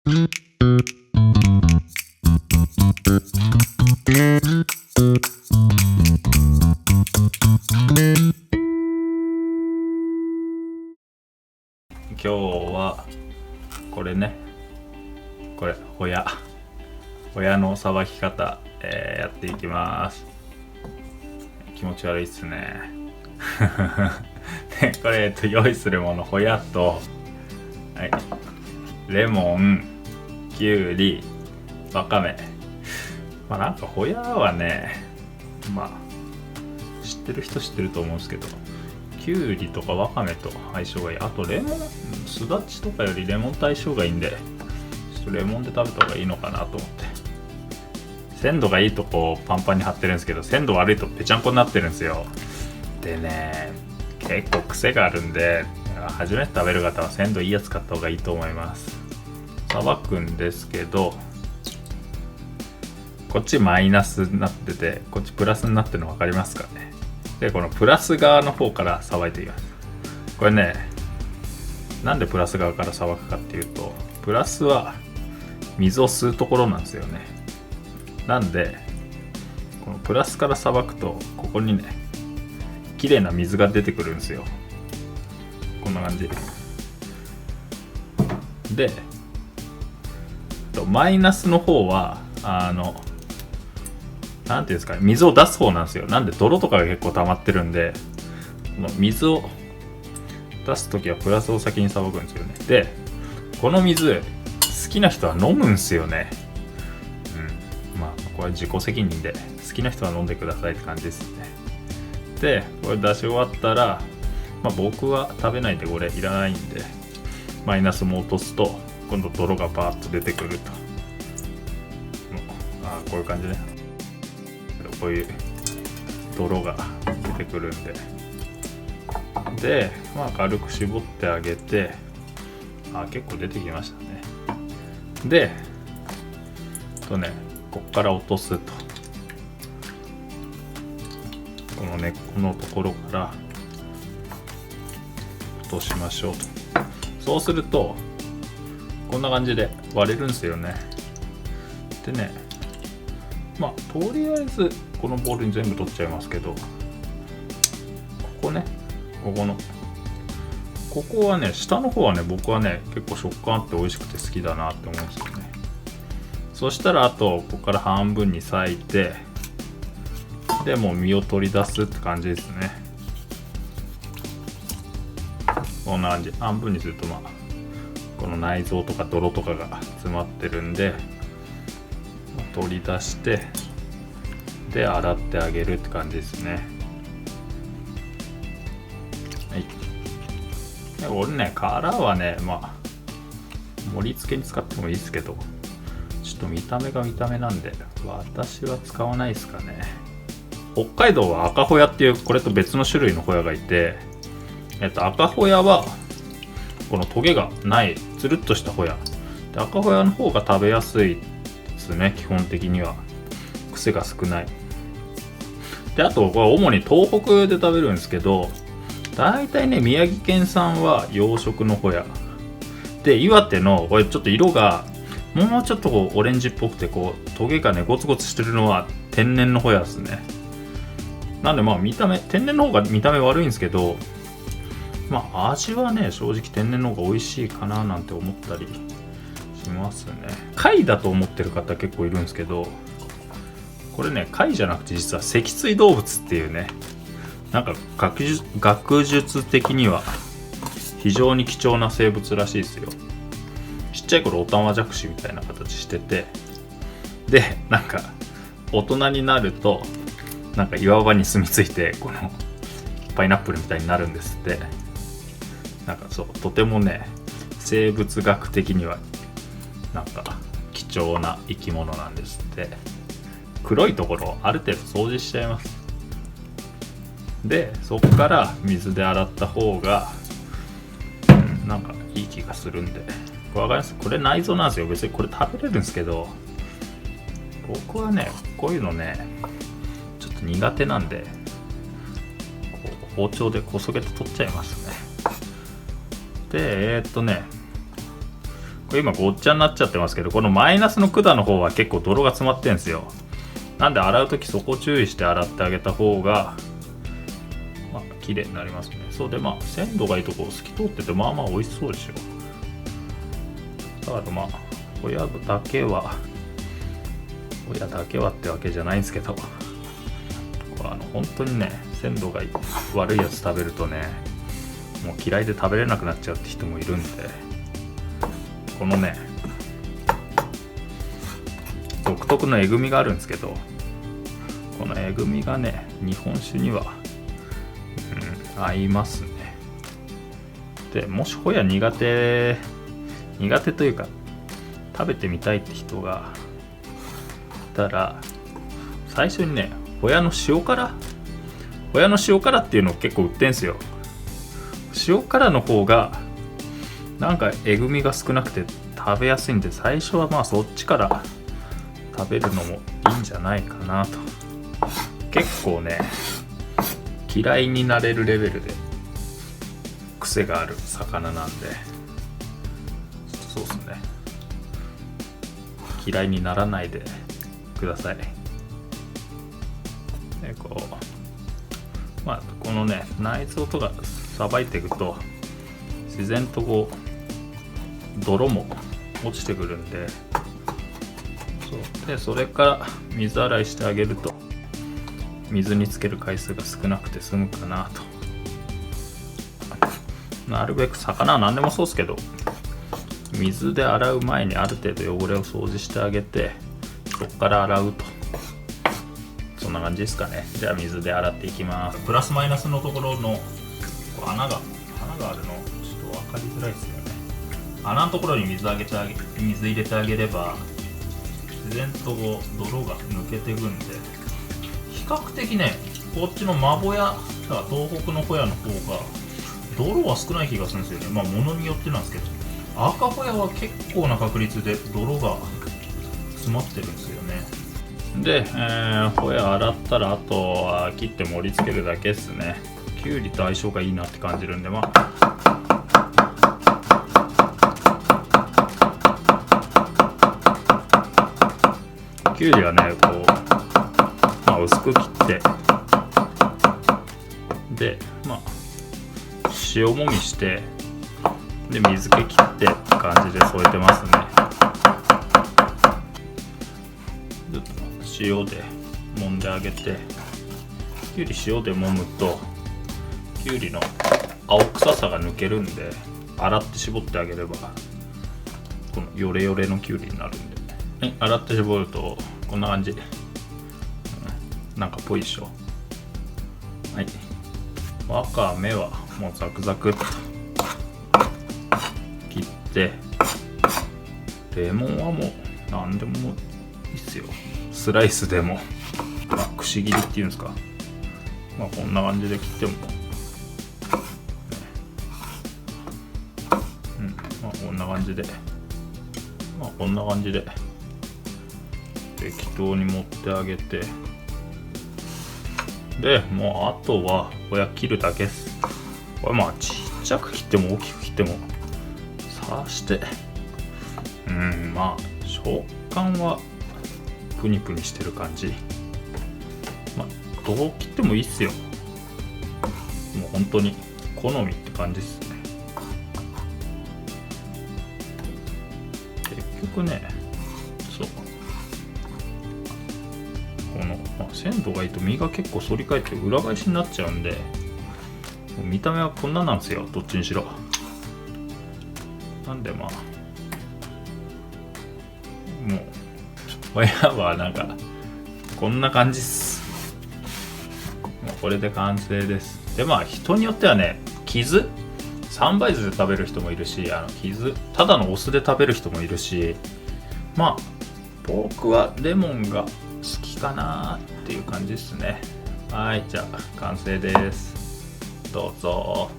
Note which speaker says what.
Speaker 1: 今日はこれね、これホヤのさばき方、やっていきます。気持ち悪いっすねでこれ、用意するもの、ホヤと、はい、レモン、きゅうり、わかめ。なんかホヤはね、知ってる人知ってると思うんですけど、きゅうりとかわかめと相性がいい。あとレモン、すだちとかよりレモンと相性がいいんで、ちょっとレモンで食べた方がいいのかなと思って。鮮度がいいとこパンパンに張ってるんですけど、鮮度悪いとぺちゃんこになってるんですよ。でね、結構癖があるんで、初めて食べる方は鮮度いいやつ買った方がいいと思います。さばくんですけど、こっちマイナスになってて、こっちプラスになってるの分かりますかね。で、このプラス側の方からさばいていきます。これね、なんでプラス側からさばくかっていうと、プラスは水を吸うところなんですよね。なんでこのプラスからさばくと、ここにね、綺麗な水が出てくるんですよ。こんな感じで、マイナスの方はなんていうんですかね、水を出す方なんですよ。なんで泥とかが結構溜まってるんで、この水を出すときはプラスを先にさばくんですよね。で、この水好きな人は飲むんですよね。これは自己責任で、好きな人は飲んでくださいって感じですね。で、これ出し終わったら、僕は食べないんでこれいらないんで、マイナスも落とすと、今度泥がバーッと出てくると。こういう感じね。こういう泥が出てくるんで。で、軽く絞ってあげて、結構出てきましたね。で、こっから落とすと、この根っこのところから落としましょうと。そうするとこんな感じで割れるんですよね。でね、とりあえずこのボウルに全部取っちゃいますけど、ここはね、下の方はね、僕はね結構食感あって美味しくて好きだなって思うんですよね。そしたら、あとここから半分に裂いて、でもう身を取り出すって感じですね。こんな感じ。半分にするとこの内臓とか泥とかが詰まってるんで、取り出してで洗ってあげるって感じですね。はい。で、俺ね、殻はね、盛り付けに使ってもいいですけど、ちょっと見た目が見た目なんで私は使わないですかね。北海道は赤ホヤっていう、これと別の種類のホヤがいて、赤ホヤはこのトゲがないつるっとしたホヤで、赤ホヤの方が食べやすいですね。基本的には癖が少ない。で、あとこれ主に東北で食べるんですけど、だいたいね、宮城県産は養殖のホヤで、岩手のこれちょっと色がもうちょっとオレンジっぽくて、トゲがねゴツゴツしてるのは天然のホヤですね。なんで見た目、天然の方が見た目悪いんですけど、味はね、正直天然の方が美味しいかななんて思ったりしますね。貝だと思ってる方結構いるんですけど、これね、貝じゃなくて実は脊椎動物っていうね、なんか学術的には非常に貴重な生物らしいですよ。ちっちゃい頃オタマジャクシみたいな形してて、で、なんか大人になるとなんか岩場に住み着いて、このパイナップルみたいになるんですって。なんかそう、とてもね、生物学的にはなんか貴重な生き物なんですって。黒いところをある程度掃除しちゃいます。で、そこから水で洗った方が、なんかいい気がするんで。わかります？これ内臓なんですよ。別にこれ食べれるんですけど、僕はね、こういうのねちょっと苦手なんで、包丁でこそげて取っちゃいますね。で、これ今ごっちゃになっちゃってますけど、このマイナスの管の方は結構泥が詰まってんですよ。なんで洗うときそこ注意して洗ってあげた方が綺麗になりますね。そうで鮮度がいいとこ透き通ってて美味しそうでしょ。だからホヤだけはってわけじゃないんですけど、これ本当にね鮮度が悪いやつ食べるとねもう嫌いで食べれなくなっちゃうって人もいるんで、このね独特のえぐみがあるんですけど、このえぐみがね日本酒には、合いますね。でもしホヤ苦手というか食べてみたいって人がいたら、最初にねホヤの塩辛っていうのを結構売ってんすよ。塩辛の方がなんかえぐみが少なくて食べやすいんで、最初はそっちから食べるのもいいんじゃないかなと。結構ね嫌いになれるレベルで癖がある魚なんで、そうですね、嫌いにならないでください。でこのね内臓とかさばいていくと自然と泥も落ちてくるんで、それから水洗いしてあげると水につける回数が少なくて済むかなと。なるべく魚は何でもそうですけど、水で洗う前にある程度汚れを掃除してあげて、そこから洗うと、そんな感じですかね。じゃあ水で洗っていきます。プラスマイナスのところの穴があるのちょっと分かりづらいですよね。穴のところに水入れてあげれば自然と泥が抜けていくんで、比較的ねこっちのマボヤだから東北のホヤの方が泥は少ない気がするんですよね。物によってなんですけど、赤ホヤは結構な確率で泥が詰まってるんですよね。で、ホヤ洗ったらあとは切って盛り付けるだけですね。きゅうりと相性がいいなって感じるんで、きゅうりはね薄く切ってで塩もみしてで水気切ってって感じで添えてますね。塩で揉んであげて、きゅうり塩で揉むときゅうりの青臭さが抜けるんで、洗って絞ってあげればこのヨレヨレのきゅうりになるんで、洗って絞るとこんな感じ、なんかぽいでしょ。はい、わかめはもうザクザクっと切って、レモンはもう何でもいいっすよ。スライスでもくし切りっていうんですか、こんな感じで切っても、こんな感じで適当に持ってあげて、でもうあとはホヤ切るだけです。これちっちゃく切っても大きく切っても刺して食感はプニプニしてる感じ。どう切ってもいいっすよ。もう本当に好みって感じっすね。結局ね、この鮮度がいいと身が結構反り返って裏返しになっちゃうんで、もう見た目はこんななんですよ、どっちにしろ。なんでもうホヤはなんかこんな感じっす。もうこれで完成です。で人によってはね、傷3倍酢で食べる人もいるし、傷ただのお酢で食べる人もいるし、僕はレモンが好きかなっていう感じですね。はい、じゃあ完成です。どうぞ。